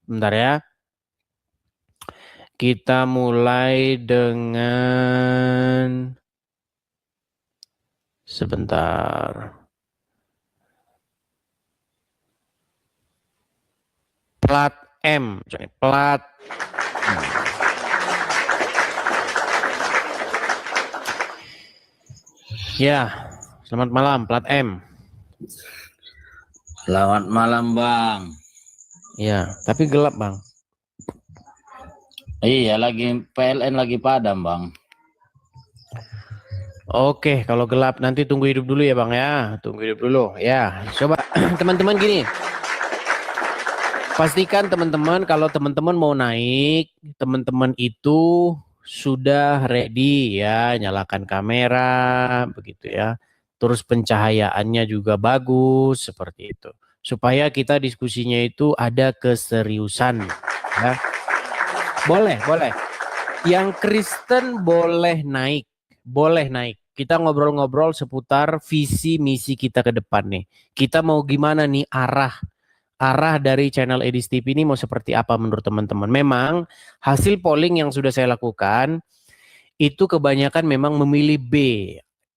Bentar ya. Kita mulai dengan sebentar. Plat M, plat. Ya, selamat malam, plat M. Selamat malam, Bang. Ya, tapi gelap, Bang. Iya, PLN lagi padam, Bang. Oke, kalau gelap nanti tunggu hidup dulu ya, Bang ya. Tunggu hidup dulu. Ya, coba teman-teman gini. Pastikan teman-teman kalau teman-teman mau naik, teman-teman itu sudah ready ya, nyalakan kamera begitu ya. Terus pencahayaannya juga bagus seperti itu. Supaya kita diskusinya itu ada keseriusan ya. Boleh, boleh. Yang Kristen boleh naik, boleh naik. Kita ngobrol-ngobrol seputar visi misi kita ke depan nih. Kita mau gimana nih arah dari channel Edis TV ini mau seperti apa menurut teman-teman? Memang hasil polling yang sudah saya lakukan itu kebanyakan memang memilih B.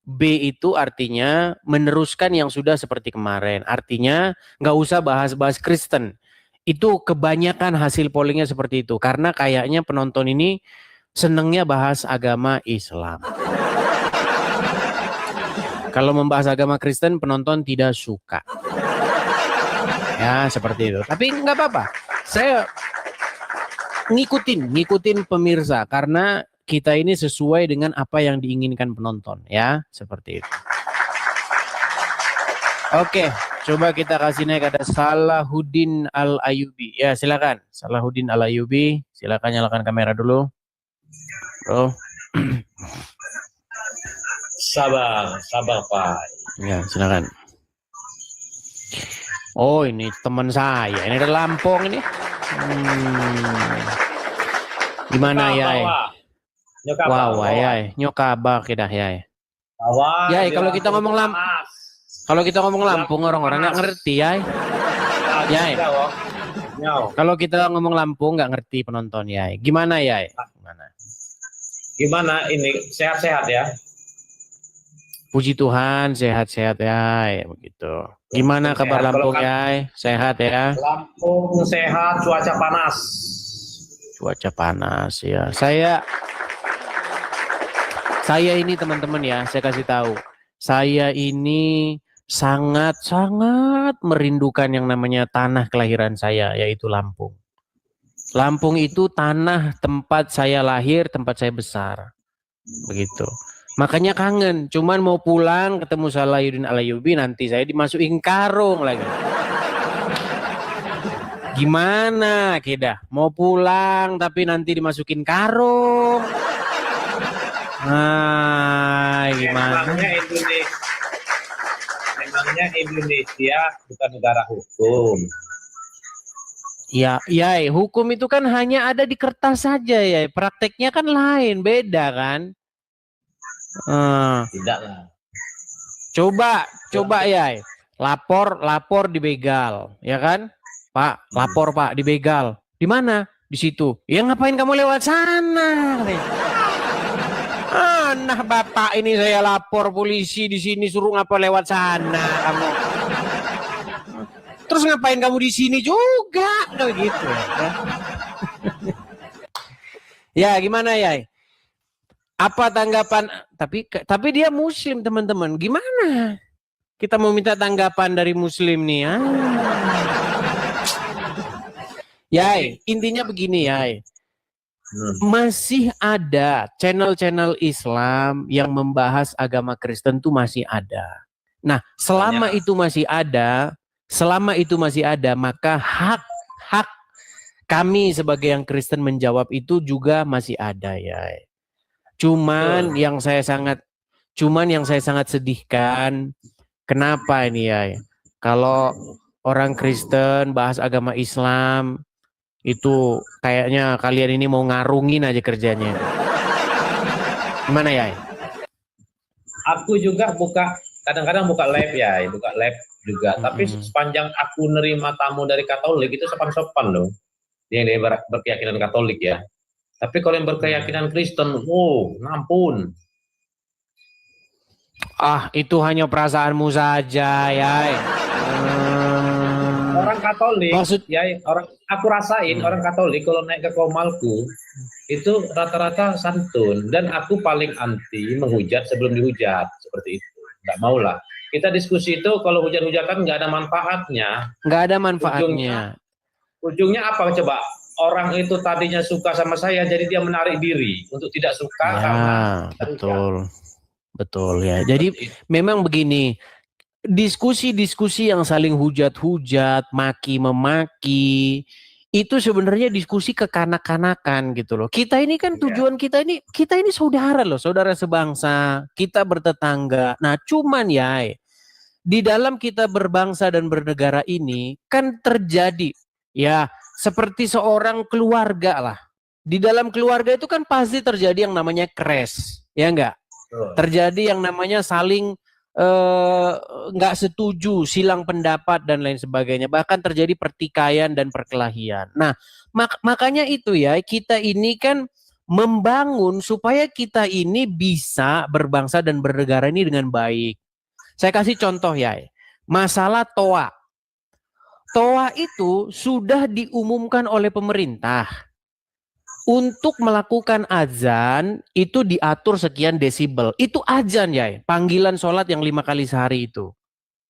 B itu artinya meneruskan yang sudah seperti kemarin. Artinya nggak usah bahas-bahas Kristen. Itu kebanyakan hasil pollingnya seperti itu. Karena kayaknya penonton ini senengnya bahas agama Islam. Kalau membahas agama Kristen penonton tidak suka. Ya seperti itu. Tapi nggak apa-apa. Saya ngikutin pemirsa karena kita ini sesuai dengan apa yang diinginkan penonton ya, seperti itu. Oke, coba kita kasih naik ada Salahuddin Al-Ayubi. Ya, silakan. Salahuddin Al-Ayubi, silakan nyalakan kamera dulu. Bro. Sabar Pak. Ya, silakan. Oh, ini teman saya. Ini ada Lampung ini. Gimana ya? Wow, ya. Nyokabak kita ya. Ya, kalau kita ngomong Lampung orang-orang nggak ngerti ya. Ya. Kalau kita ngomong Lampung nggak ngerti penonton ya. Gimana ya? Gimana ini sehat-sehat ya? Puji Tuhan sehat-sehat ya, begitu. Gimana kabar Lampung ya? Sehat ya? Lampung sehat, cuaca panas. Cuaca panas ya. Saya ini teman-teman ya, saya kasih tahu. Saya ini sangat-sangat merindukan yang namanya tanah kelahiran saya, yaitu Lampung. Lampung itu tanah tempat saya lahir, tempat saya besar. Begitu. Makanya kangen, cuman mau pulang ketemu Salahuddin Al-Ayubi nanti saya dimasukin karung lagi. Gimana Keda? Mau pulang tapi nanti dimasukin karung. Nah, gimana? Memangnya Indonesia bukan negara hukum. Ya, hukum itu kan hanya ada di kertas saja ya. Prakteknya kan lain, beda kan? Tidak lah. Coba ya. Lapor dibegal, ya kan? Pak, lapor Pak, dibegal. Di mana? Di situ. Ya ngapain kamu lewat sana? Nah, Bapak ini saya lapor polisi di sini suruh ngapa lewat sana kamu. Terus ngapain kamu di sini juga? Kayak gitu ya. Ya, gimana ya? Apa tanggapan? Tapi dia muslim, teman-teman. Gimana? Kita mau minta tanggapan dari muslim nih ya. Yai, intinya begini Yai. Masih ada channel-channel Islam yang membahas agama Kristen tuh masih ada. Nah, selama itu masih ada, maka hak kami sebagai yang Kristen menjawab itu juga masih ada ya. Cuman yang saya sangat sedihkan, kenapa ini ya? Kalau orang Kristen bahas agama Islam itu kayaknya kalian ini mau ngarungin aja kerjanya. Gimana ya? Aku juga buka kadang-kadang buka lab ya, buka lab juga. Tapi sepanjang aku nerima tamu dari Katolik itu sopan-sopan loh. Yang berkeyakinan Katolik ya. Tapi kalau yang berkeyakinan Kristen, ampun. Itu hanya perasaanmu saja ya. Orang Katolik, aku rasain orang Katolik kalau naik ke Komalku itu rata-rata santun, dan aku paling anti menghujat sebelum dihujat seperti itu. Nggak mau lah. Kita diskusi itu kalau hujat-hujatan nggak ada manfaatnya. Nggak ada manfaatnya. Ujungnya apa coba? Orang itu tadinya suka sama saya, jadi dia menarik diri untuk tidak suka karena betul ya. Jadi memang begini, diskusi-diskusi yang saling hujat-hujat, maki-memaki, itu sebenarnya diskusi kekanak-kanakan gitu loh. Kita ini kan tujuan kita ini saudara loh, saudara sebangsa, kita bertetangga. Nah, cuman ya di dalam kita berbangsa dan bernegara ini kan terjadi ya seperti seorang keluarga lah. Di dalam keluarga itu kan pasti terjadi yang namanya crash, ya enggak? Terjadi yang namanya saling nggak setuju, silang pendapat dan lain sebagainya. Bahkan terjadi pertikaian dan perkelahian. Nah, makanya itu ya, kita ini kan membangun supaya kita ini bisa berbangsa dan bernegara ini dengan baik. Saya kasih contoh ya, masalah TOA. TOA itu sudah diumumkan oleh pemerintah. Untuk melakukan azan itu diatur sekian desibel. Itu azan ya, panggilan sholat yang 5 kali sehari itu.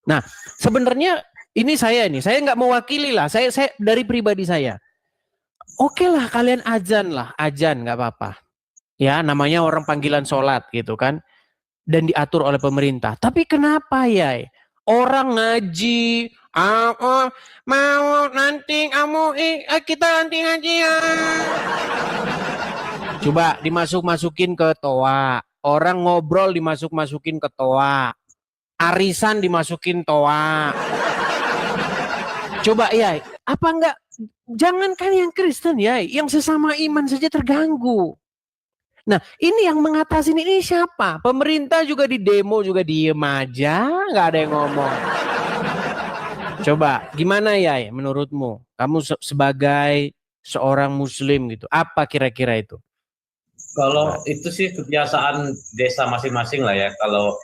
Nah, sebenarnya ini saya nggak mewakili lah. Saya dari pribadi saya. Oke lah, kalian azan nggak apa-apa. Ya, namanya orang panggilan sholat gitu kan. Dan diatur oleh pemerintah. Tapi kenapa ya? Orang ngaji, mau nanti kita nanti ngaji ya. Coba dimasuk-masukin ke TOA. Orang ngobrol dimasuk-masukin ke TOA. Arisan dimasukin TOA. Coba ya, apa enggak? Jangankan yang Kristen ya, yang sesama iman saja terganggu. Nah, ini yang mengatasi ini siapa? Pemerintah juga di demo juga diem aja, nggak ada yang ngomong. Coba, gimana ya menurutmu? Kamu sebagai seorang Muslim gitu, apa kira-kira itu? Kalau itu sih kebiasaan desa masing-masing lah ya. Kalau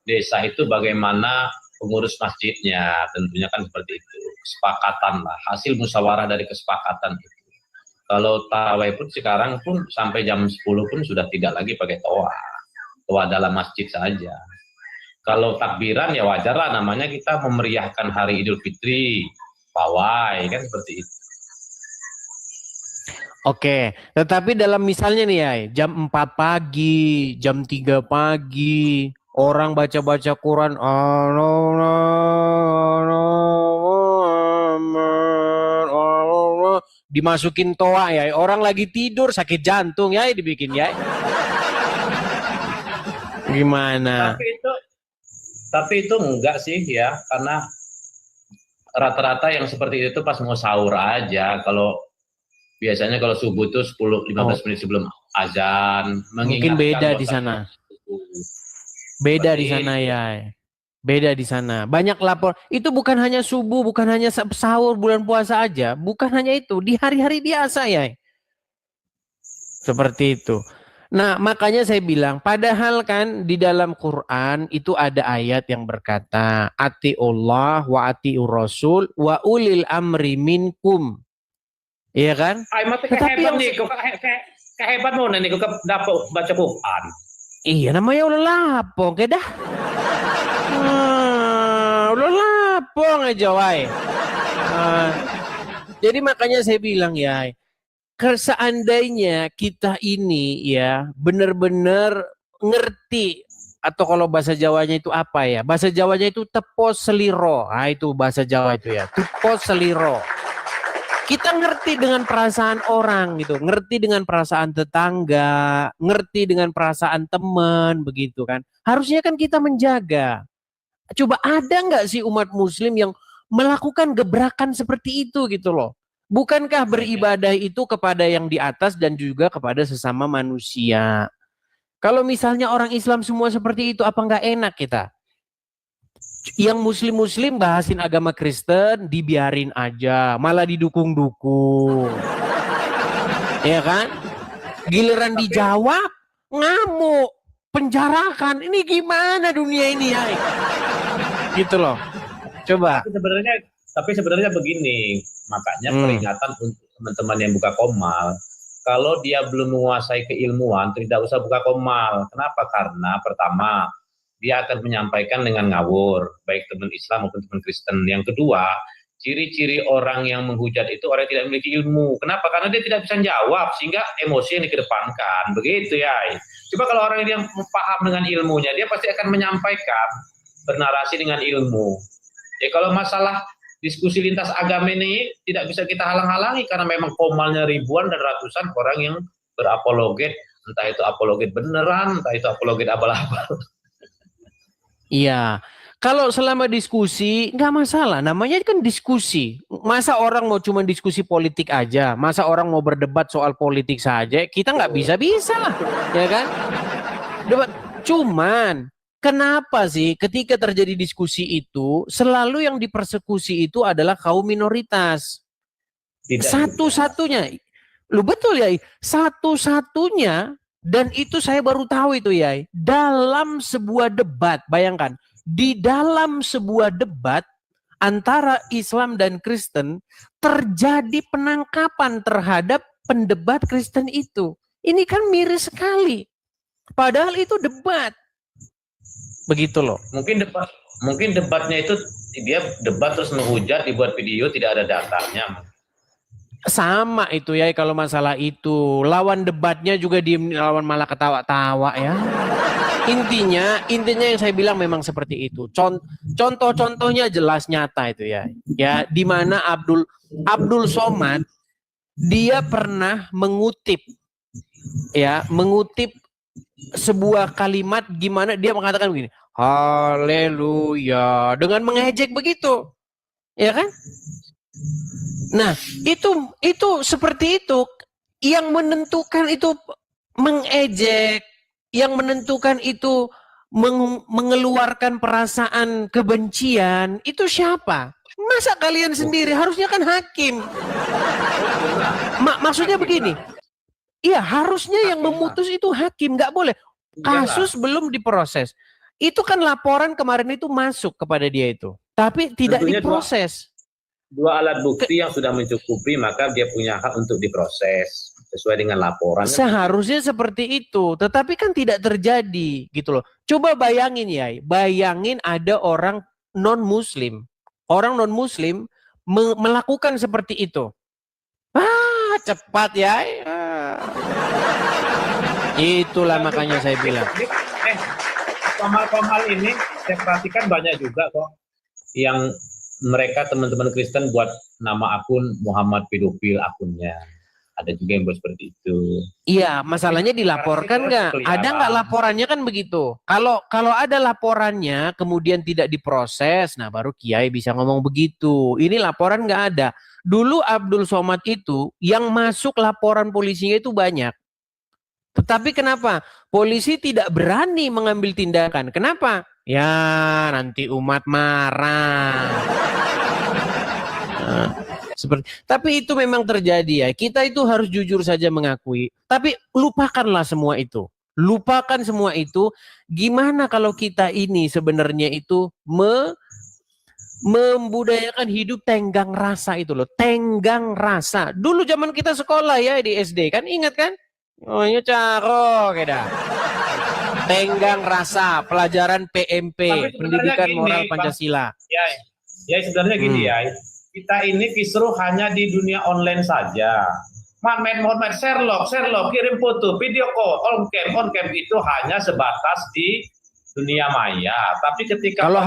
desa itu bagaimana pengurus masjidnya, tentunya kan seperti itu. Kesepakatan lah, hasil musyawarah dari kesepakatan itu. Kalau tarawih pun sekarang pun sampai jam 10 pun sudah tidak lagi pakai toa dalam masjid saja. Kalau takbiran ya wajar lah, namanya kita memeriahkan hari Idul Fitri, pawai kan seperti itu. Oke, tetapi dalam misalnya nih ya, jam 4 pagi, jam 3 pagi, orang baca-baca Quran, dimasukin toa ya, orang lagi tidur sakit jantung ya dibikin ya. Gimana? Tapi itu enggak sih ya, karena rata-rata yang seperti itu pas mau sahur aja. Kalau biasanya kalau subuh itu 10-15 menit sebelum azan. Mungkin beda di sana. Beda di sana ya. Beda di sana. Banyak lapor. Itu bukan hanya subuh, bukan hanya sahur bulan puasa aja. Bukan hanya itu. Di hari-hari biasa ya. Seperti itu. Nah, makanya saya bilang, padahal kan di dalam Quran itu ada ayat yang berkata, atiullah wa atiur rasul wa ulil amri minkum. Iya kan? Tetapi yang kehebat mau nih kok dapat baca Quran. Iya, namanya ulah lapong kedah. Ulah lapong aja wae. Jadi makanya saya bilang ya, seandainya kita ini ya benar-benar ngerti, atau kalau bahasa Jawanya itu apa ya? Bahasa Jawanya itu tepos seliro. Nah, itu bahasa Jawa itu ya, tepos seliro. Kita ngerti dengan perasaan orang gitu, ngerti dengan perasaan tetangga, ngerti dengan perasaan teman begitu kan. Harusnya kan kita menjaga. Coba ada nggak sih umat Muslim yang melakukan gebrakan seperti itu gitu loh? Bukankah beribadah itu kepada yang di atas dan juga kepada sesama manusia? Kalau misalnya orang Islam semua seperti itu, apa nggak enak kita? Yang muslim-muslim bahasin agama Kristen dibiarin aja, malah didukung-dukung. Ya kan? Giliran dijawab, ngamuk, penjarakan. Ini gimana dunia ini ya? Gitu loh. Coba. Tapi sebenarnya begini, makanya peringatan untuk teman-teman yang buka komal, kalau dia belum menguasai keilmuan, tidak usah buka komal. Kenapa? Karena pertama, dia akan menyampaikan dengan ngawur, baik teman Islam maupun teman Kristen. Yang kedua, ciri-ciri orang yang menghujat itu orang yang tidak memiliki ilmu. Kenapa? Karena dia tidak bisa jawab, sehingga emosi yang dikedepankan. Begitu ya. Coba kalau orang yang paham dengan ilmunya, dia pasti akan menyampaikan, bernarasi dengan ilmu. Ya kalau masalah diskusi lintas agama ini tidak bisa kita halang-halangi karena memang komalnya ribuan dan ratusan orang yang berapologet, entah itu apologet beneran, entah itu apologet abal-abal. Iya, kalau selama diskusi nggak masalah, namanya kan diskusi. Masa orang mau cuma diskusi politik aja, masa orang mau berdebat soal politik saja, kita nggak bisa-bisa lah, ya kan? Debat, cuman kenapa sih ketika terjadi diskusi itu selalu yang dipersekusi itu adalah kaum minoritas? Satu-satunya, lu betul ya, satu-satunya. Dan itu saya baru tahu itu ya, dalam sebuah debat, bayangkan, di dalam sebuah debat antara Islam dan Kristen, terjadi penangkapan terhadap pendebat Kristen itu. Ini kan miris sekali. Padahal itu debat. Begitu loh. Mungkin debatnya itu, dia debat terus menghujat, dibuat video, tidak ada datanya. Sama itu ya kalau masalah itu. Lawan debatnya juga lawan malah ketawa-tawa ya. Intinya yang saya bilang memang seperti itu. Contoh-contohnya jelas nyata itu ya. Ya, di mana Abdul Somad dia pernah mengutip sebuah kalimat gimana dia mengatakan begini. Haleluya, dengan mengejek begitu. Ya kan? Nah, itu seperti itu. Yang menentukan itu mengejek, yang menentukan itu mengeluarkan perasaan kebencian, itu siapa? Masa kalian sendiri? Harusnya kan hakim. Maksudnya begini. Iya, harusnya yang memutus itu hakim, nggak boleh. Kasus belum diproses. Itu kan laporan kemarin itu masuk kepada dia itu, tapi tidak diproses. Dua alat bukti yang sudah mencukupi, maka dia punya hak untuk diproses sesuai dengan laporan. Seharusnya seperti itu, tetapi kan tidak terjadi gitu loh. Coba bayangin ya, bayangin ada orang non-muslim melakukan seperti itu. Cepat ya. Itulah makanya saya bilang. Komal-komal ini saya perhatikan banyak juga kok yang mereka teman-teman Kristen buat nama akun Muhammad pedofil akunnya. Ada juga yang buat seperti itu. Iya, masalahnya dilaporkan nggak? Ada nggak laporannya kan begitu? Kalau ada laporannya kemudian tidak diproses, nah baru Kiai bisa ngomong begitu. Ini laporan nggak ada. Dulu Abdul Somad itu yang masuk laporan polisinya itu banyak. Tetapi kenapa? Polisi tidak berani mengambil tindakan. Kenapa? Ya nanti umat marah. Tapi itu memang terjadi ya. Kita itu harus jujur saja mengakui. Tapi lupakanlah semua itu. Lupakan semua itu. Gimana kalau kita ini sebenarnya itu membudayakan hidup tenggang rasa itu loh. Tenggang rasa. Dulu zaman kita sekolah ya di SD kan, ingat kan? Oh ini caro keda. Tenggang rasa, pelajaran PMP, pendidikan moral Pancasila. Ya sebenarnya gini ya. Kita ini kisruh hanya di dunia online saja. Mohon Sherlock, kirim foto, video call, on cam itu hanya sebatas di dunia maya. Tapi ketika kalau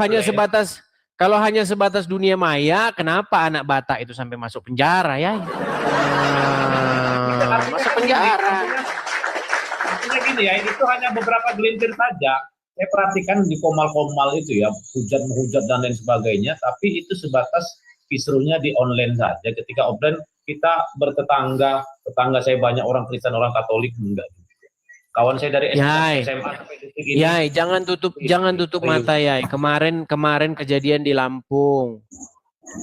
hanya sebatas dunia maya, kenapa anak Batak itu sampai masuk penjara ya? Masuk penjara. Artinya gini ya, itu hanya beberapa gelintir saja. Saya perhatikan di komal-komal itu ya, menghujat dan lain sebagainya. Tapi itu sebatas kisruhnya di online saja. Ketika offline kita bertetangga saya banyak orang Kristen, orang Katolik enggak. Kawan saya dari Yai. SMA sampai detik ini. Yai, jangan tutup mata, Yai. Kemarin kejadian di Lampung.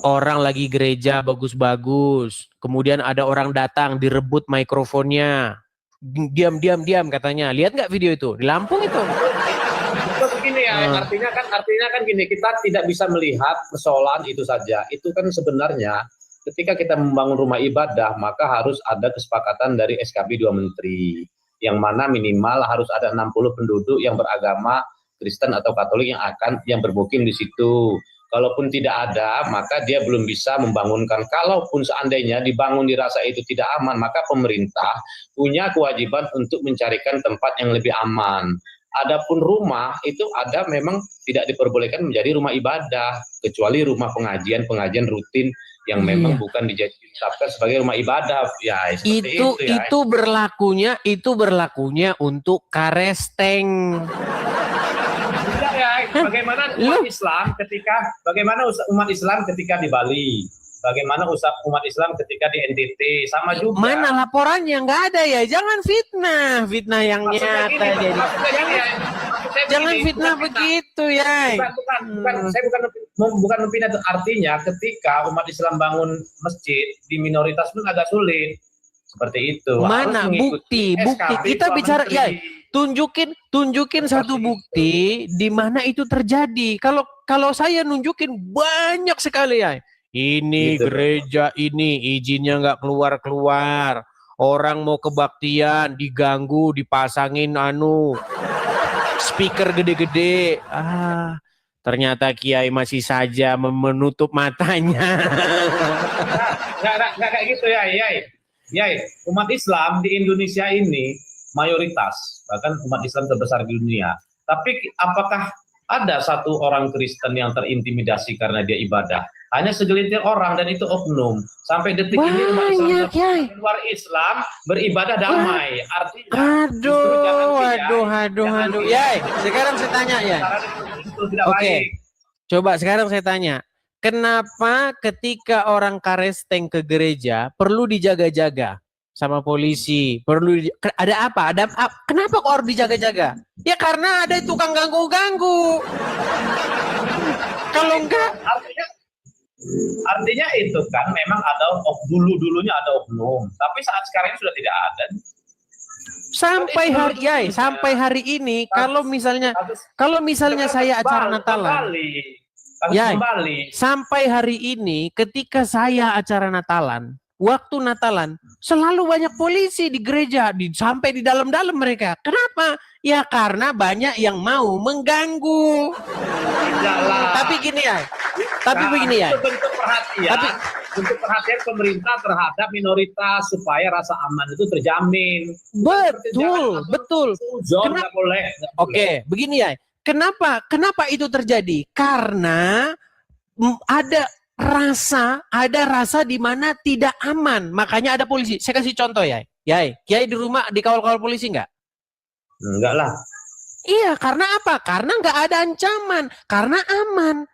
Orang lagi gereja bagus-bagus. Kemudian ada orang datang direbut mikrofonnya. Diam katanya. Lihat nggak video itu? Di Lampung itu. Itu begini ya, artinya kan gini, kita tidak bisa melihat persoalan itu saja. Itu kan sebenarnya ketika kita membangun rumah ibadah, maka harus ada kesepakatan dari SKB 2 menteri. Yang mana minimal harus ada 60 penduduk yang beragama Kristen atau Katolik yang bermukim di situ. Kalaupun tidak ada, maka dia belum bisa membangunkan. Kalaupun seandainya dibangun dirasa itu tidak aman, maka pemerintah punya kewajiban untuk mencarikan tempat yang lebih aman. Adapun rumah itu ada memang tidak diperbolehkan menjadi rumah ibadah, kecuali rumah pengajian rutin yang memang bukan ditetapkan sebagai rumah ibadah. Ya, itu ya. Itu berlakunya untuk karesteng. Bagaimana umat Islam ketika di Bali, bagaimana umat Islam ketika di NTT, sama juga. Mana laporannya? Nggak ada ya. Jangan fitnah yang nyata. Jangan fitnah begitu ya. Bukan memfitnah, artinya ketika umat Islam bangun masjid di minoritas pun agak sulit. Seperti itu. Mana bukti? Kita bicara ya. Tunjukin satu bukti di mana itu terjadi. Kalau saya nunjukin banyak sekali ya. Ini gitu. Gereja ini izinnya nggak keluar. Orang mau kebaktian diganggu, dipasangin speaker gede-gede. Ternyata Kiai masih saja menutup matanya. Nggak kayak gitu ya, Yai. Umat Islam di Indonesia ini mayoritas, bahkan umat Islam terbesar di dunia. Tapi apakah ada satu orang Kristen yang terintimidasi karena dia ibadah? Hanya segelintir orang dan itu oknum. Sampai detik ini umat Islam di luar Islam beribadah damai. Artinya aduh. Yai, sekarang saya tanya ya. Oke. Coba sekarang saya tanya. Kenapa ketika orang karesteng ke gereja perlu dijaga-jaga sama polisi? Ada apa? Kenapa kok harus dijaga-jaga? Ya karena ada tukang ganggu-ganggu. Kalau enggak, artinya itu kan memang ada dulunya ada oknum, tapi saat sekarang sudah tidak ada. Sampai hari ini kalau misalnya saya acara Natalan. Sampai hari ini ketika saya acara Natalan, waktu Natalan selalu banyak polisi di gereja, sampai di dalam-dalam mereka. Kenapa? Ya karena banyak yang mau mengganggu. Tapi begini ya. Itu bentuk perhatian. Untuk perhatian pemerintah terhadap minoritas supaya rasa aman itu terjamin. Betul. Nggak boleh. Oke, begini ya. Kenapa itu terjadi? Karena ada rasa di mana tidak aman, makanya ada polisi. Saya kasih contoh ya. Kiai di rumah dikawal-kawal polisi enggak? Enggak lah. Iya, karena apa? Karena enggak ada ancaman, karena aman.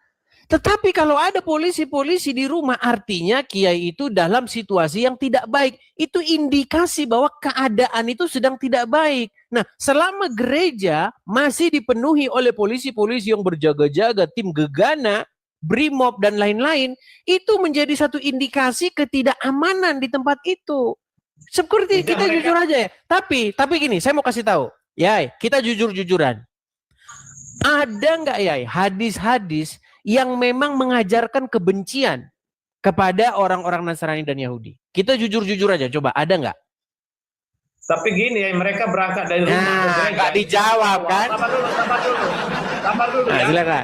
Tetapi kalau ada polisi-polisi di rumah, artinya kiai itu dalam situasi yang tidak baik. Itu indikasi bahwa keadaan itu sedang tidak baik. Nah, selama gereja masih dipenuhi oleh polisi-polisi yang berjaga-jaga, tim gegana, Brimob dan lain-lain, itu menjadi satu indikasi ketidakamanan di tempat itu. Seperti kita jujur aja ya. Tapi gini, saya mau kasih tahu. Kita jujur-jujuran. Ada nggak hadis-hadis yang memang mengajarkan kebencian kepada orang-orang Nasrani dan Yahudi? Kita jujur-jujur aja, coba ada nggak? Tapi gini mereka berangkat dari rumah. Nggak dijawab kan? Sabar dulu ya. Silakan.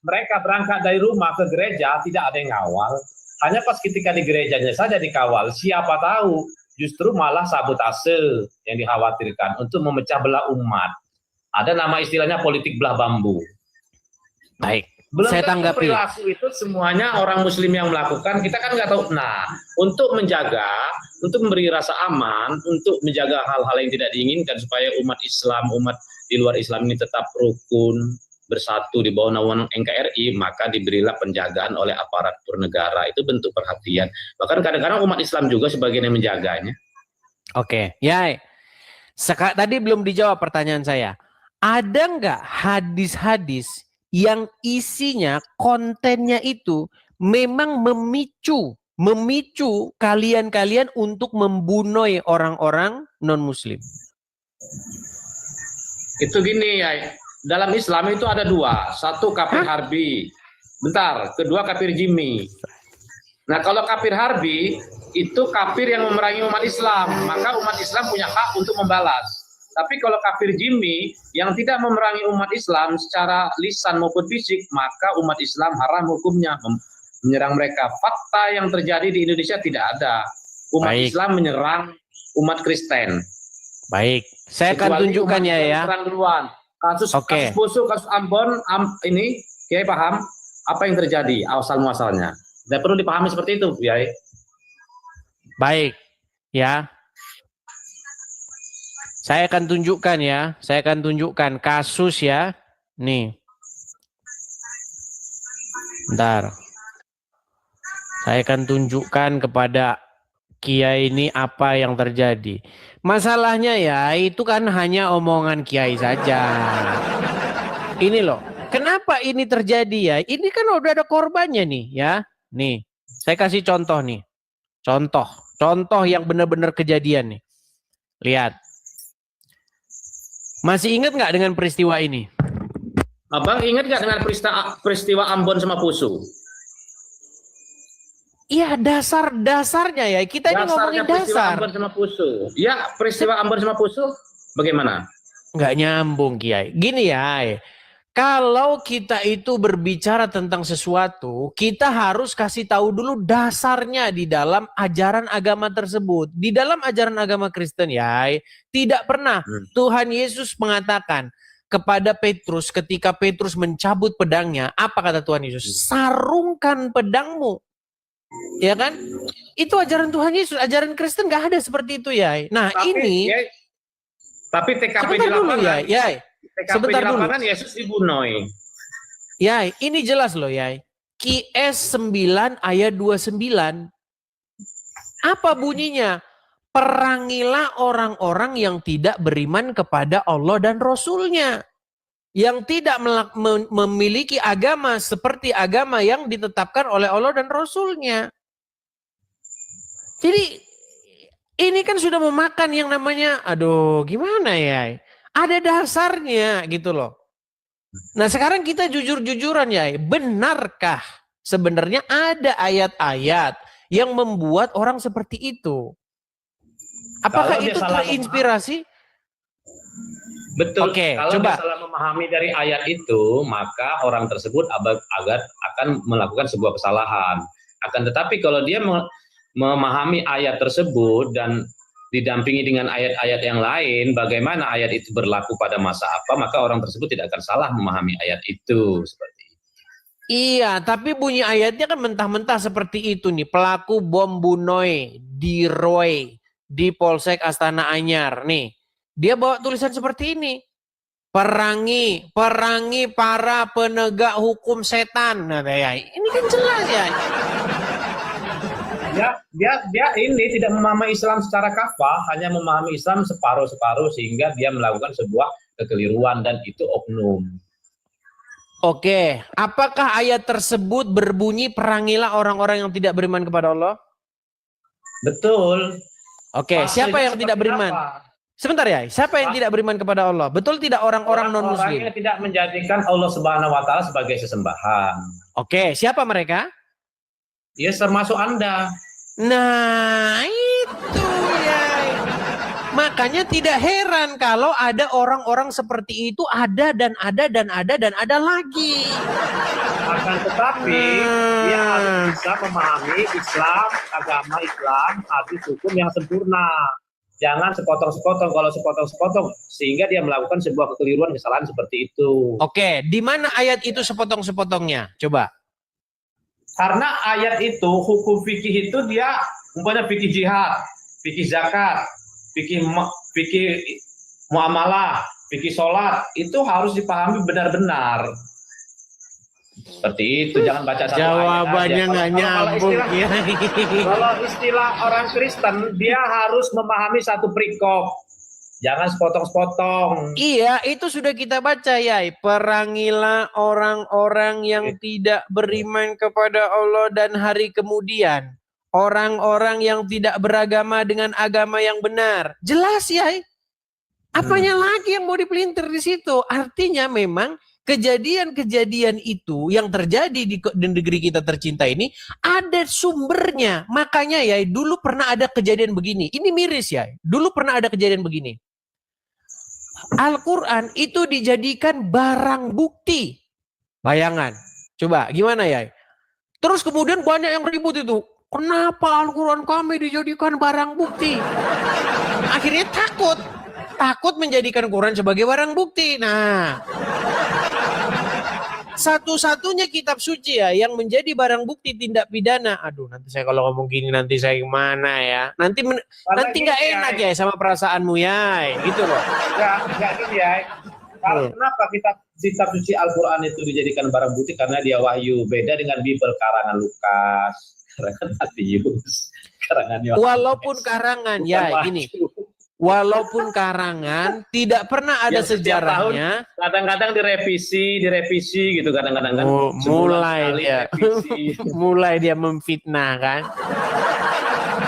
Mereka berangkat dari rumah ke gereja tidak ada yang ngawal. Hanya pas ketika di gerejanya saja dikawal. Siapa tahu justru malah sabotase yang dikhawatirkan untuk memecah belah umat. Ada nama istilahnya politik belah bambu. Baik. Saya tanggapi. Perilaku itu semuanya orang Muslim yang melakukan, kita kan nggak tahu. Nah, untuk memberi rasa aman, untuk menjaga hal-hal yang tidak diinginkan supaya umat di luar Islam ini tetap rukun, bersatu di bawah naungan NKRI, maka diberilah penjagaan oleh aparatur negara. Itu bentuk perhatian. Bahkan kadang-kadang umat Islam juga sebagian yang menjaganya. Oke, Tadi belum dijawab pertanyaan saya. Ada nggak hadis-hadis yang isinya kontennya itu memang memicu kalian-kalian untuk membunuh orang-orang non-muslim? Itu gini ya, dalam Islam itu ada dua, satu kafir harbi, kedua kafir jimmi. Nah kalau kafir harbi itu kafir yang memerangi umat Islam, maka umat Islam punya hak untuk membalas. Tapi kalau kafir jimmi yang tidak memerangi umat Islam secara lisan maupun fisik, maka umat Islam haram hukumnya menyerang mereka. Fakta yang terjadi di Indonesia tidak ada. Umat Islam menyerang umat Kristen. Baik, saya akan tunjukkan ya. Kasus Poso, kasus Ambon, ini Kiai paham apa yang terjadi asal muasalnya. Tidak perlu dipahami seperti itu, Kiai. Baik, ya. Saya akan tunjukkan ya. Saya akan tunjukkan kasus ya. Nih. Bentar. Saya akan tunjukkan kepada Kiai ini apa yang terjadi. Masalahnya ya itu kan hanya omongan Kiai saja. Ini loh. Kenapa ini terjadi ya? Ini kan udah ada korbannya nih ya. Nih. Saya kasih contoh nih. Contoh yang benar-benar kejadian nih. Lihat. Masih ingat nggak dengan peristiwa ini? Abang ingat nggak dengan peristiwa Ambon sama Poso? Iya, dasarnya ya. Kita ini ngomongin dasar. Ambon sama Poso. Ya, peristiwa Ambon sama Poso bagaimana? Nggak nyambung, Kiai. Gini ya. Kalau kita itu berbicara tentang sesuatu, kita harus kasih tahu dulu dasarnya di dalam ajaran agama tersebut. Di dalam ajaran agama Kristen ya, tidak pernah Tuhan Yesus mengatakan kepada Petrus ketika Petrus mencabut pedangnya, apa kata Tuhan Yesus? Sarungkan pedangmu. Ya kan? Itu ajaran Tuhan Yesus, ajaran Kristen nggak ada seperti itu ya. Nah, tapi TKP di lapangan ya. Sebentar dulu. Yesus dibunuh. Ya, ini jelas loh ya. QS 9 ayat 29. Apa bunyinya? Perangilah orang-orang yang tidak beriman kepada Allah dan Rasul-Nya. Yang tidak memiliki agama seperti agama yang ditetapkan oleh Allah dan Rasul-Nya. Jadi ini kan sudah memakan yang namanya, aduh gimana ya. Ada dasarnya gitu loh. Nah sekarang kita jujur-jujuran ya, benarkah sebenarnya ada ayat-ayat yang membuat orang seperti itu? Apakah itu terinspirasi? Betul. Oke, kalau coba. dia salah memahami dari ayat itu, maka orang tersebut akan melakukan sebuah kesalahan. Akan tetapi kalau dia memahami ayat tersebut dan didampingi dengan ayat-ayat yang lain, bagaimana ayat itu berlaku pada masa apa, maka orang tersebut tidak akan salah memahami ayat itu. Seperti itu. Iya, tapi bunyi ayatnya kan mentah-mentah seperti itu nih. Pelaku bom bunuh di Roy, di Polsek Astana Anyar. Nih, dia bawa tulisan seperti ini. Perangi para penegak hukum setan. Nah, ya, ini kan jelas ya. Dia ini tidak memahami Islam secara kafah, hanya memahami Islam separuh-separuh sehingga dia melakukan sebuah kekeliruan dan itu oknum. Oke, apakah ayat tersebut berbunyi perangilah orang-orang yang tidak beriman kepada Allah? Betul. Oke, siapa yang tidak beriman? Sebentar ya, siapa yang tidak beriman kepada Allah? Betul tidak orang-orang non-muslim? Orang yang tidak menjadikan Allah Subhanahu wa taala sebagai sesembahan. Oke, siapa mereka? Ya termasuk Anda. Nah, itu ya. Makanya tidak heran kalau ada orang-orang seperti itu ada lagi. Akan tetapi dia harus bisa memahami Islam, agama Islam, hadis hukum yang sempurna. Jangan sepotong-sepotong. Kalau sepotong-sepotong sehingga dia melakukan sebuah kekeliruan, kesalahan seperti itu. Oke, di mana ayat itu sepotong-sepotongnya? Coba. Karena ayat itu, hukum fikih itu dia umpamanya fikih jihad, fikih zakat, fikih muamalah, fikih sholat, itu harus dipahami benar-benar. Seperti itu, jangan baca satu jawabannya nggak nyambung. Kalau istilah orang Kristen, dia harus memahami satu perikop. Jangan sepotong-sepotong. Iya, itu sudah kita baca ya. Perangilah orang-orang yang tidak beriman kepada Allah dan hari kemudian. Orang-orang yang tidak beragama dengan agama yang benar. Jelas ya. Apanya lagi yang mau dipelintir di situ? Artinya memang kejadian-kejadian itu yang terjadi di negeri kita tercinta ini ada sumbernya. Makanya ya, dulu pernah ada kejadian begini. Ini miris ya. Dulu pernah ada kejadian begini. Al-Quran itu dijadikan barang bukti. Bayangan. Coba gimana ya? Terus kemudian banyak yang ribut itu. Kenapa Al-Quran kami dijadikan barang bukti? Akhirnya takut. Takut menjadikan Quran sebagai barang bukti. Nah, satu-satunya kitab suci ya yang menjadi barang bukti tindak pidana. Aduh, nanti saya kalau ngomong gini nanti saya gimana ya? Nanti nggak enak ya sama perasaanmu ya, gitu loh. Enggak gini ya. Kenapa kitab suci Al-Quran itu dijadikan barang bukti? Karena dia wahyu. Beda dengan Bible karangan Lukas, karangan Matius, karangan Yohanes. Walaupun karangan ya gini. Walaupun karangan tidak pernah ada sejarahnya. Kadang-kadang direvisi gitu kadang-kadang kan. Mulai dia memfitnah kan.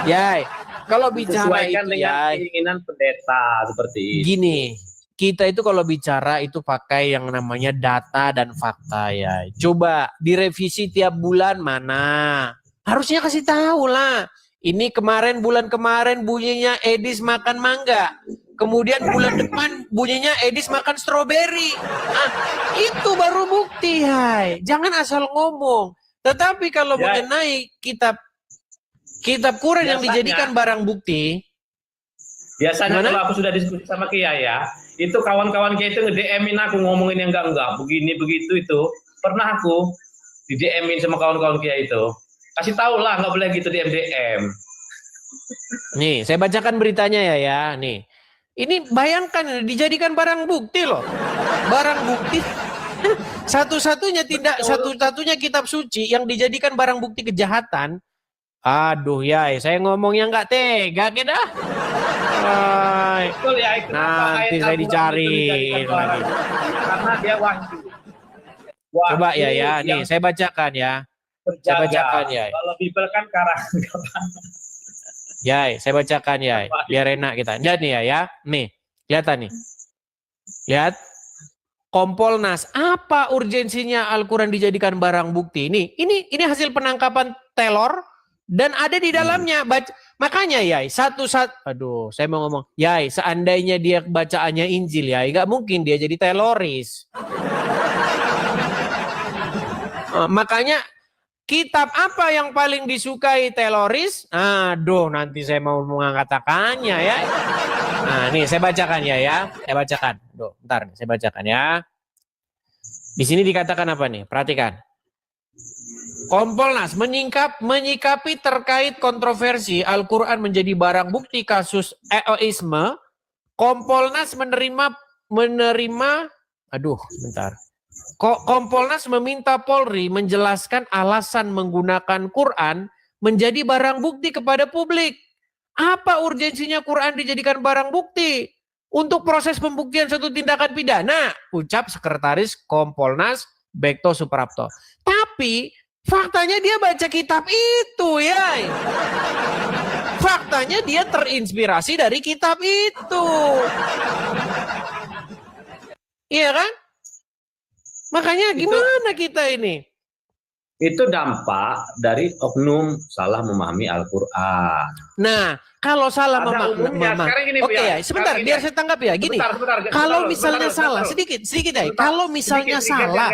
Ya, kalau bicara itu dengan keinginan pendeta seperti itu. Gini, kita itu kalau bicara itu pakai yang namanya data dan fakta ya. Coba direvisi tiap bulan mana? Harusnya kasih tahu lah. Ini bulan kemarin bunyinya Edis makan mangga. Kemudian bulan depan bunyinya Edis makan stroberi. Itu baru bukti, hai. Jangan asal ngomong. Tetapi kalau mengenai kitab Quran yang dijadikan barang bukti. Biasanya kalau aku sudah diskusi sama Kiai ya, itu kawan-kawan Kiai itu nge-DM-in aku ngomongin yang enggak, begini begitu itu. Pernah aku di-DM-in sama kawan-kawan Kiai itu. Kasih tahu lah, nggak boleh gitu di MDM. Nih, saya bacakan beritanya ya. Nih, ini bayangkan dijadikan barang bukti loh. Barang bukti. Satu-satunya kitab suci yang dijadikan barang bukti kejahatan. Aduh ya, saya ngomongnya nggak tega kita. Betul ya, nanti saya dicari lagi. Karena dia wahyu. Coba ya. Nih, saya bacakan ya. Saya bacakan ya. Kalau Bible kan karangan. Ya, saya bacakan ya. Biar enak kita. Lihat nih ya. Nih, kelihatan nih. Lihat. Kompolnas. Apa urgensinya Al-Quran dijadikan barang bukti? Ini hasil penangkapan teror dan ada di dalamnya. Makanya ya, aduh, saya mau ngomong. Ya, seandainya dia bacaannya Injil ya, nggak mungkin dia jadi teroris. Makanya kitab apa yang paling disukai teroris? Aduh, nanti saya mau mengatakannya ya. Nah, nih saya bacakan ya. Saya bacakan. Duh, bentar nih, saya bacakan ya. Di sini dikatakan apa nih? Perhatikan. Kompolnas menyikapi terkait kontroversi Al-Quran menjadi barang bukti kasus EOisme. Kompolnas Kompolnas meminta Polri menjelaskan alasan menggunakan Quran menjadi barang bukti kepada publik. Apa urgensinya Quran dijadikan barang bukti? Untuk proses pembuktian suatu tindakan pidana, ucap Sekretaris Kompolnas Bekto Suprapto. Tapi faktanya dia baca kitab itu ya. Faktanya dia terinspirasi dari kitab itu. Iya kan? Makanya gimana kita ini? Itu dampak dari oknum salah memahami Al-Quran. Nah, kalau salah memahami, oke ya, sebentar, biar saya tanggap ya. Gini, kalau misalnya salah, sedikit ya. Kalau misalnya salah,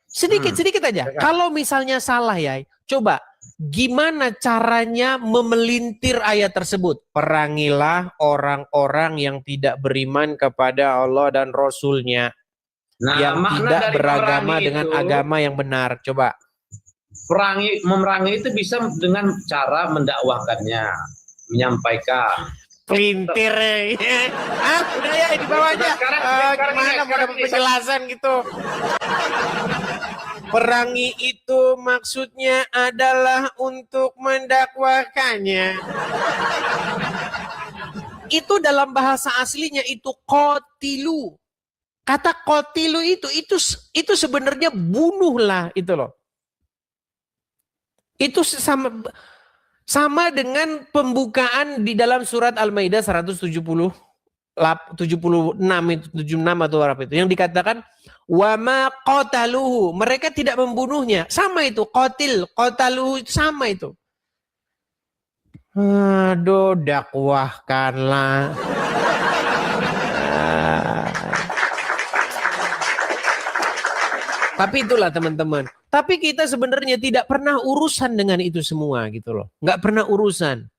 sedikit aja. Kalau misalnya salah ya, coba gimana caranya memelintir ayat tersebut? Perangilah orang-orang yang tidak beriman kepada Allah dan Rasul-Nya. Yang tidak beragama dengan agama yang benar. Coba. Memerangi itu bisa dengan cara mendakwahkannya, menyampaikan. Pelintir. Udah ya di bawahnya. Gimana mau dapat penjelasan gitu? Perangi itu maksudnya adalah untuk mendakwahkannya. itu dalam bahasa aslinya itu qatilu. Kata qatilu itu sebenarnya bunuhlah itu loh. Itu sama dengan pembukaan di dalam surat Al-Maidah 176 atau berapa itu yang dikatakan wa ma qataluhu, mereka tidak membunuhnya. Sama itu qataluhu sama itu. Aduh, dakwahkanlah. Tapi itulah teman-teman. Tapi kita sebenarnya tidak pernah urusan dengan itu semua gitu loh. Nggak pernah urusan.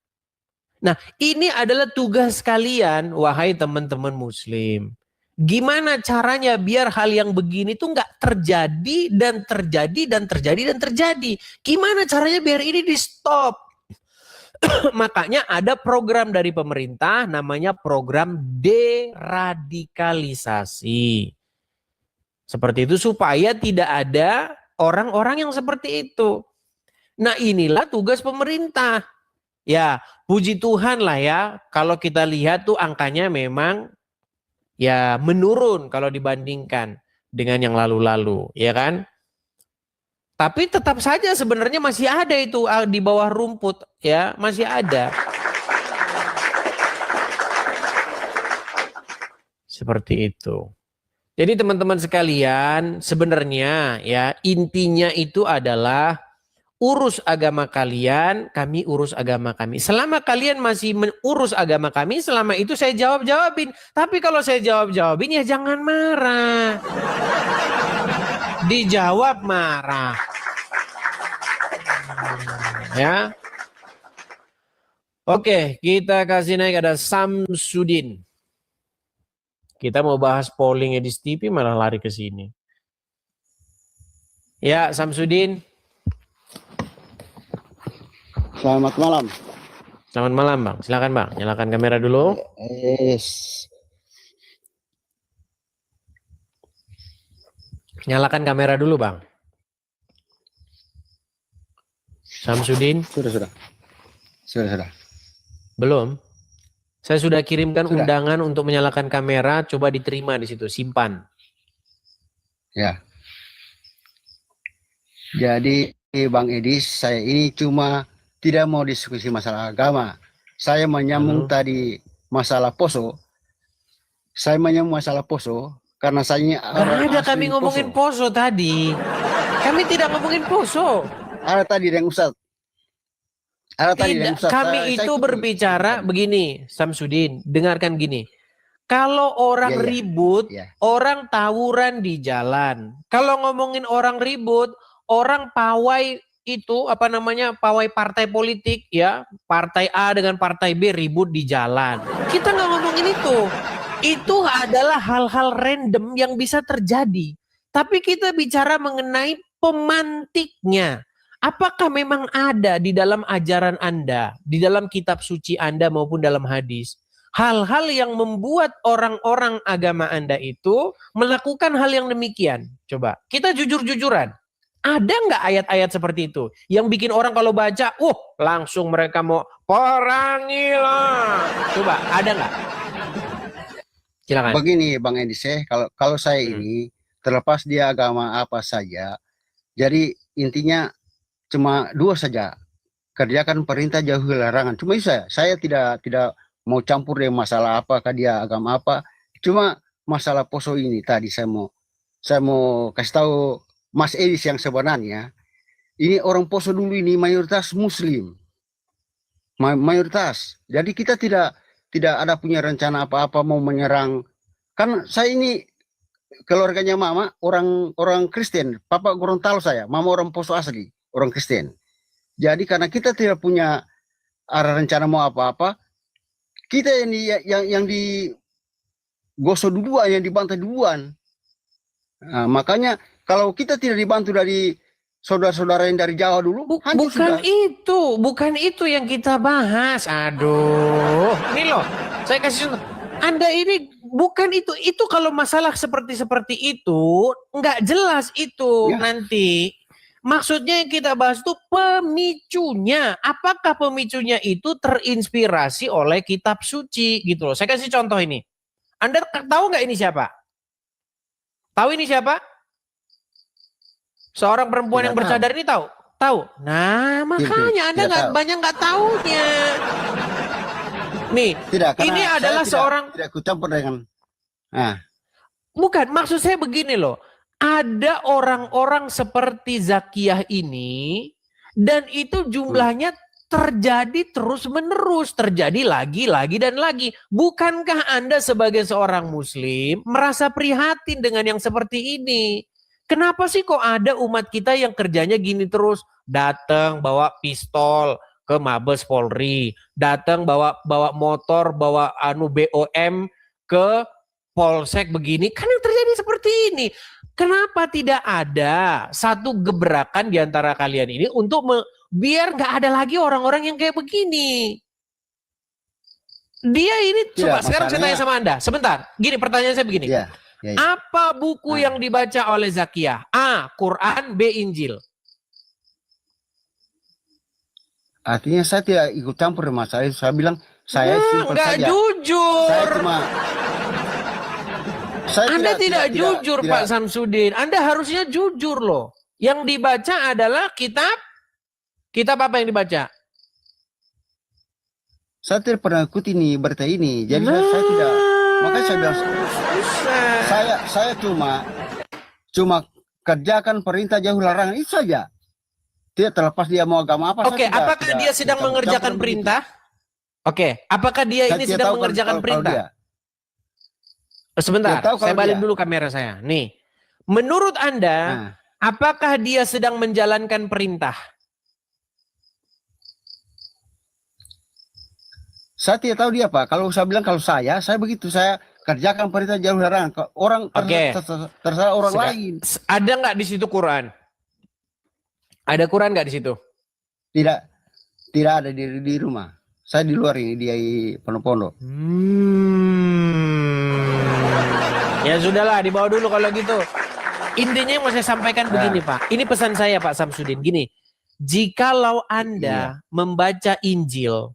Nah, ini adalah tugas kalian, wahai teman-teman muslim. Gimana caranya biar hal yang begini tuh nggak terjadi dan terjadi dan terjadi dan terjadi. Gimana caranya biar ini di stop? Makanya ada program dari pemerintah namanya program deradikalisasi. Seperti itu supaya tidak ada orang-orang yang seperti itu. Nah, inilah tugas pemerintah. Ya, puji Tuhan lah ya, kalau kita lihat tuh angkanya memang ya menurun kalau dibandingkan dengan yang lalu-lalu, ya kan? Tapi tetap saja sebenarnya masih ada itu di bawah rumput, ya, masih ada. Seperti itu. Jadi teman-teman sekalian, sebenarnya ya intinya itu adalah urus agama kalian, kami urus agama kami. Selama kalian masih urus agama kami, selama itu saya jawab-jawabin. Tapi kalau saya jawab-jawabin ya jangan marah. Dijawab marah. Ya. Oke, kita kasih naik ada Samsudin. Kita mau bahas polling Edis TV malah lari ke sini. Ya, Samsudin. Selamat malam. Selamat malam, Bang. Silakan, Bang. Nyalakan kamera dulu. Yes. Nyalakan kamera dulu, Bang. Samsudin. Sudah. Belum. Saya sudah kirimkan Sudah. undangan untuk menyalakan kamera. Coba diterima di situ. Simpan. Ya. Jadi Bang Edis, saya ini cuma tidak mau diskusi masalah agama. Saya menyambung tadi masalah poso. Saya menyambung masalah poso karena saya Ada kami ngomongin poso tadi. Kami tidak ngomongin poso. Ada tadi yang Ustaz. Tidak, kami itu berbicara begini, Samsudin, dengarkan gini. Kalau orang ribut, orang tawuran di jalan. Kalau ngomongin orang ribut, orang pawai itu apa namanya, pawai partai politik ya, partai A dengan partai B ribut di jalan. Kita nggak ngomongin itu. Itu adalah hal-hal random yang bisa terjadi. Tapi kita bicara mengenai pemantiknya. Apakah memang ada di dalam ajaran Anda, di dalam kitab suci Anda maupun dalam hadis, hal-hal yang membuat orang-orang agama Anda itu melakukan hal yang demikian? Coba, kita jujur-jujuran. Ada nggak ayat-ayat seperti itu? Yang bikin orang kalau baca, langsung mereka mau perangilah. Coba, ada nggak? Silakan. Begini Bang Edis, kalau saya ini terlepas dia agama apa saja, jadi intinya cuma dua saja, kerjakan perintah jauhi larangan. Cuma itu saya tidak mau campur dengan masalah apakah dia agama apa. Cuma masalah poso ini tadi saya mau kasih tahu Mas Edis yang sebenarnya ini orang poso dulu ini mayoritas Muslim, mayoritas. Jadi kita tidak ada punya rencana apa-apa mau menyerang. Kan saya ini keluarganya mama orang Kristen, papa Gorontalo saya, mama orang poso asli. Orang Kristen. Jadi karena kita tidak punya arah rencana mau apa-apa, kita yang digosok duluan, yang dibantai duluan. Nah, makanya kalau kita tidak dibantu dari saudara-saudara yang dari Jawa dulu, bukan itu yang kita bahas. Aduh, ini loh, saya kasih contoh. Anda ini bukan itu kalau masalah seperti itu nggak jelas itu nanti. Maksudnya yang kita bahas itu pemicunya. Apakah pemicunya itu terinspirasi oleh kitab suci gitu loh. Saya kasih contoh ini. Anda tahu nggak ini siapa? Tahu ini siapa? Seorang perempuan Tidak yang bercadar ini tahu? Tahu. Nah, makanya Anda tidak tahu. banyak nggak taunya. Nih, Tidak, karena ini saya adalah seorang tidak kucampur dengan. Nah, bukan, maksud saya begini loh. Ada orang-orang seperti Zakiyah ini dan itu jumlahnya terjadi terus-menerus, terjadi lagi dan lagi. Bukankah Anda sebagai seorang muslim merasa prihatin dengan yang seperti ini? Kenapa sih kok ada umat kita yang kerjanya gini terus? Datang bawa pistol ke Mabes Polri, datang bawa motor, bawa BOM ke Polsek begini, kan yang terjadi seperti ini. Kenapa tidak ada satu gebrakan di antara kalian ini untuk biar nggak ada lagi orang-orang yang kayak begini? Dia ini, coba sekarang saya tanya sama Anda, sebentar. Gini, pertanyaan saya begini. ya. Apa buku yang dibaca oleh Zakiyah? A. Quran, B. Injil. Artinya saya tidak ikut campur sama saya. Saya bilang saya simpel nggak saja. jujur. Saya cuma. Anda tidak jujur, Pak Samsudin. Anda harusnya jujur loh. Yang dibaca adalah kitab apa yang dibaca? Saya tidak pernah ikut ini berita ini. Jadi saya tidak. Makanya saya bilang saya cuma kerjakan perintah jauh larangan itu saja. Tidak terlepas dia mau agama apa. Oke, apakah dia sedang mengerjakan perintah? Oke, apakah dia ini sedang mengerjakan perintah? Sebentar, saya balik dulu kamera saya. Nih, menurut Anda, apakah dia sedang menjalankan perintah? Saya tidak tahu dia, Pak. Kalau saya bilang kalau saya begitu, saya kerjakan perintah jauh larangan. Orang terserah orang lain. Ada nggak di situ Quran? Ada Quran nggak di situ? Tidak ada di rumah. Saya di luar ini, dia di pondok-pondok. Ya sudahlah, dibawa dulu kalau gitu. Intinya yang mau saya sampaikan begini, Pak. Ini pesan saya, Pak Samsudin. Gini, jikalau Anda membaca Injil,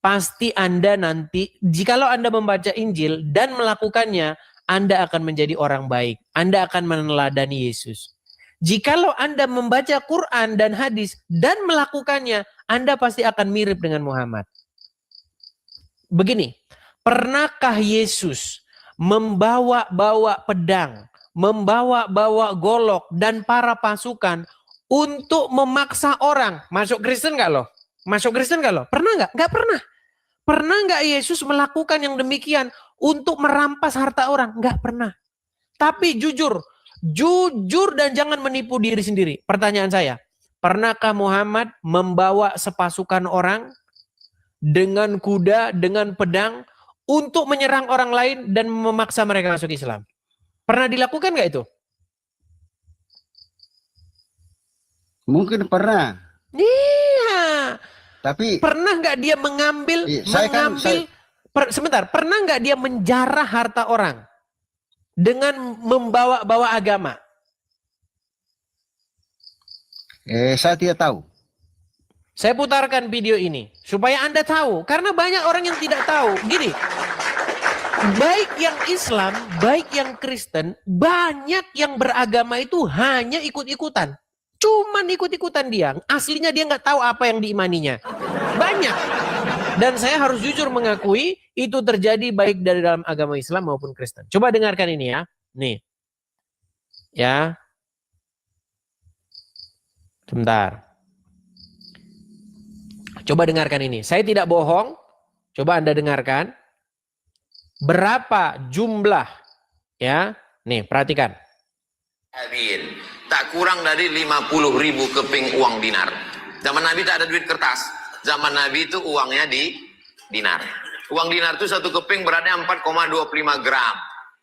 pasti Anda nanti, jikalau Anda membaca Injil dan melakukannya, Anda akan menjadi orang baik. Anda akan meneladani Yesus. Jikalau Anda membaca Quran dan hadis dan melakukannya, Anda pasti akan mirip dengan Muhammad. Begini, pernahkah Yesus membawa pedang, membawa golok dan para pasukan untuk memaksa orang masuk Kristen nggak loh? Masuk Kristen nggak loh? Pernah nggak? Nggak pernah. Pernah nggak Yesus melakukan yang demikian untuk merampas harta orang? Nggak pernah. Tapi jujur dan jangan menipu diri sendiri. Pertanyaan saya, pernahkah Muhammad membawa sepasukan orang dengan kuda, dengan pedang untuk menyerang orang lain dan memaksa mereka masuk Islam? Pernah dilakukan nggak itu? Mungkin pernah. Iya. Tapi pernah nggak dia mengambil, sebentar, pernah nggak dia menjarah harta orang dengan membawa agama? Saya tidak tahu. Saya putarkan video ini supaya Anda tahu, karena banyak orang yang tidak tahu. Gini, baik yang Islam, baik yang Kristen, banyak yang beragama itu hanya ikut-ikutan. Cuman ikut-ikutan dia. Aslinya dia nggak tahu apa yang diimaninya. Banyak. Dan saya harus jujur mengakui itu terjadi baik dari dalam agama Islam maupun Kristen. Coba dengarkan ini ya. Nih. Ya. Sebentar. Coba dengarkan ini. Saya tidak bohong. Coba Anda dengarkan. Berapa jumlah, ya? Nih, perhatikan. Tak kurang dari 50.000 keping uang dinar. Zaman Nabi tak ada duit kertas. Zaman Nabi itu uangnya di dinar. Uang dinar itu satu keping beratnya 4,25 gram.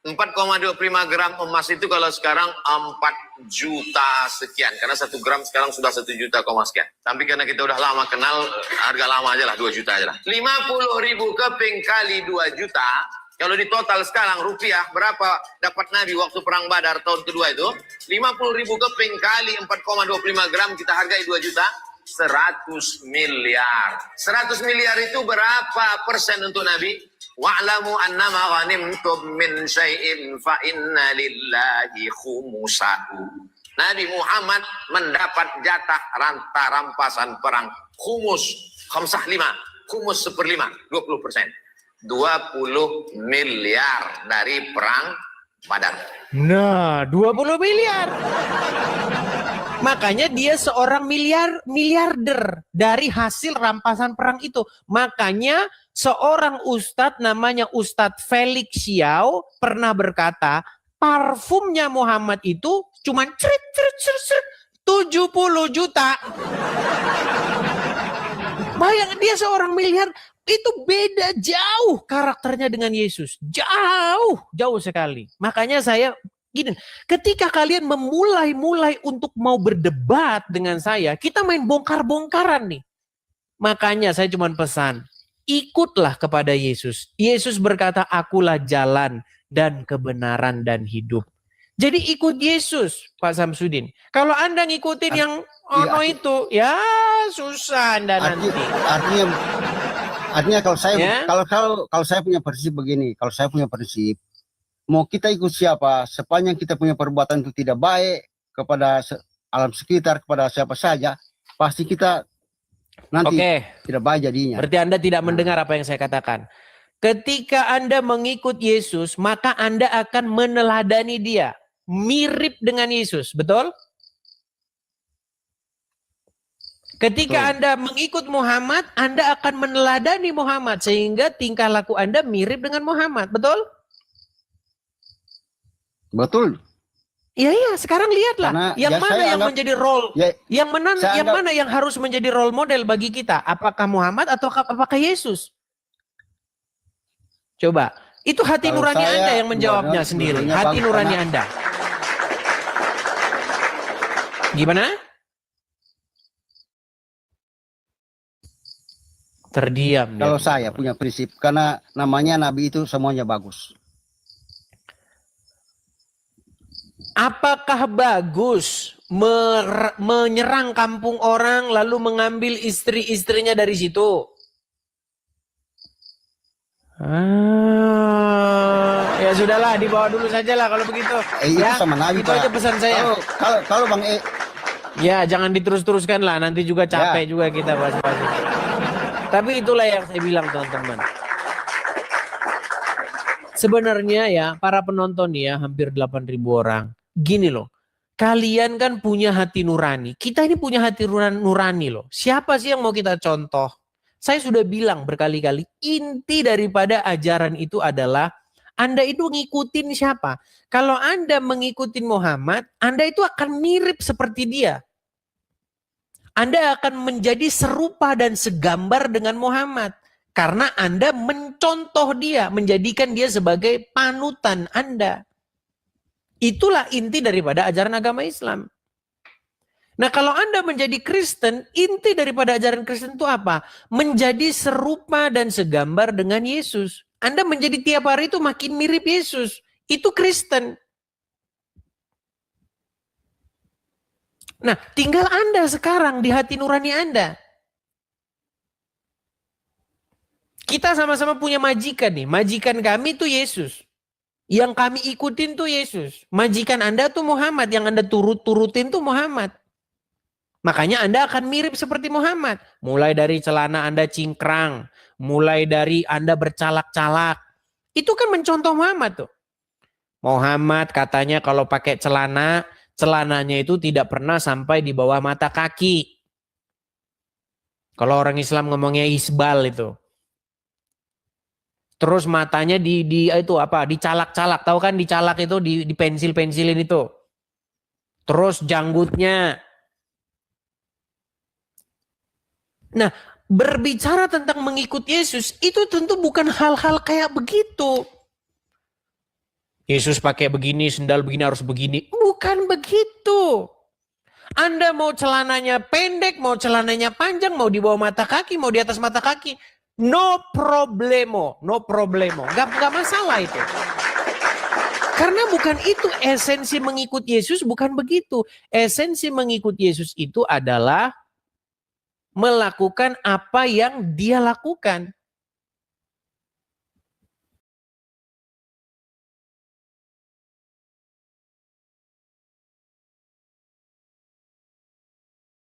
4,25 gram emas itu kalau sekarang 4 juta sekian. Karena 1 gram sekarang sudah 1 juta sekian. Tapi karena kita udah lama kenal, harga lama aja lah, 2 juta aja lah. 50.000 keping kali 2 juta, Kalau di total sekarang rupiah berapa dapat Nabi waktu perang Badar tahun kedua itu? 50.000 keping kali 4,25 gram kita hargai 2 juta. 100 miliar. 100 miliar itu berapa persen untuk Nabi? Wa'lamu annama ghanimtum min syai'in fa inna lillahi khumusahu. Nabi Muhammad mendapat jatah rampasan perang khumus, khamsah 5, khumus 1/5, 20%. 20 miliar dari perang Badar. Nah, 20 miliar. Makanya dia seorang miliarder dari hasil rampasan perang itu. Makanya seorang ustadz namanya Ustadz Felix Xiao pernah berkata, parfumnya Muhammad itu cuma 70 juta. Bayangin dia seorang miliar, itu beda jauh karakternya dengan Yesus. Jauh sekali. Makanya saya gini, ketika kalian memulai untuk mau berdebat dengan saya, kita main bongkar-bongkaran nih. Makanya saya cuma pesan, ikutlah kepada Yesus. Yesus berkata, akulah jalan dan kebenaran dan hidup. Jadi ikut Yesus, Pak Samsudin. Kalau Anda ngikutin yang itu, ya susah Anda nanti. Artinya kalau saya kalau saya punya prinsip begini, mau kita ikut siapa, sepanjang kita punya perbuatan itu tidak baik kepada alam sekitar, kepada siapa saja, pasti kita nanti tidak baik jadinya. Berarti Anda tidak mendengar apa yang saya katakan. Ketika Anda mengikut Yesus, maka Anda akan meneladani dia. Mirip dengan Yesus, betul? Ketika Anda mengikut Muhammad, Anda akan meneladani Muhammad. Sehingga tingkah laku Anda mirip dengan Muhammad, betul? Betul. Iya, sekarang lihatlah. Karena yang mana yang menjadi role? Yang mana yang harus menjadi role model bagi kita? Apakah Muhammad atau apakah Yesus? Coba. Itu hati nurani Anda yang menjawabnya sendiri. Hati nurani Anda. Gimana? Terdiam. Kalau saya punya prinsip, karena namanya Nabi itu semuanya bagus. Apakah bagus menyerang kampung orang lalu mengambil istri-istrinya dari situ? Ya sudahlah, dibawa dulu saja lah kalau begitu. Itu sama Nabi, itu aja pesan saya. Kalau Bang ya jangan diterus-teruskan lah, nanti juga capek juga kita bahas-bahas. Tapi itulah yang saya bilang teman-teman. Sebenarnya ya para penonton ya hampir 8.000 orang. Gini loh, kalian kan punya hati nurani. Kita ini punya hati nurani loh. Siapa sih yang mau kita contoh? Saya sudah bilang berkali-kali, inti daripada ajaran itu adalah Anda itu ngikutin siapa? Kalau Anda mengikuti Muhammad, Anda itu akan mirip seperti dia. Anda akan menjadi serupa dan segambar dengan Muhammad. Karena Anda mencontoh dia, menjadikan dia sebagai panutan Anda. Itulah inti daripada ajaran agama Islam. Nah kalau Anda menjadi Kristen, inti daripada ajaran Kristen itu apa? Menjadi serupa dan segambar dengan Yesus. Anda menjadi tiap hari itu makin mirip Yesus. Itu Kristen. Nah, tinggal Anda sekarang di hati nurani Anda. Kita sama-sama punya majikan nih. Majikan kami itu Yesus. Yang kami ikutin tuh Yesus. Majikan Anda tuh Muhammad. Yang Anda turutin tuh Muhammad. Makanya Anda akan mirip seperti Muhammad. Mulai dari celana Anda cingkrang. Mulai dari Anda bercalak-calak. Itu kan mencontoh Muhammad tuh. Muhammad katanya kalau pakai celana, celananya itu tidak pernah sampai di bawah mata kaki. Kalau orang Islam ngomongnya isbal itu. Terus matanya dicalak-calak. Tahu kan dicalak itu di pensil-pensilin itu. Terus janggutnya. Nah, berbicara tentang mengikut Yesus itu tentu bukan hal-hal kayak begitu. Yesus pakai begini, sendal begini, harus begini. Bukan begitu. Anda mau celananya pendek, mau celananya panjang, mau di bawah mata kaki, mau di atas mata kaki. No problemo. Gak masalah itu. Karena bukan itu esensi mengikut Yesus, bukan begitu. Esensi mengikut Yesus itu adalah melakukan apa yang dia lakukan.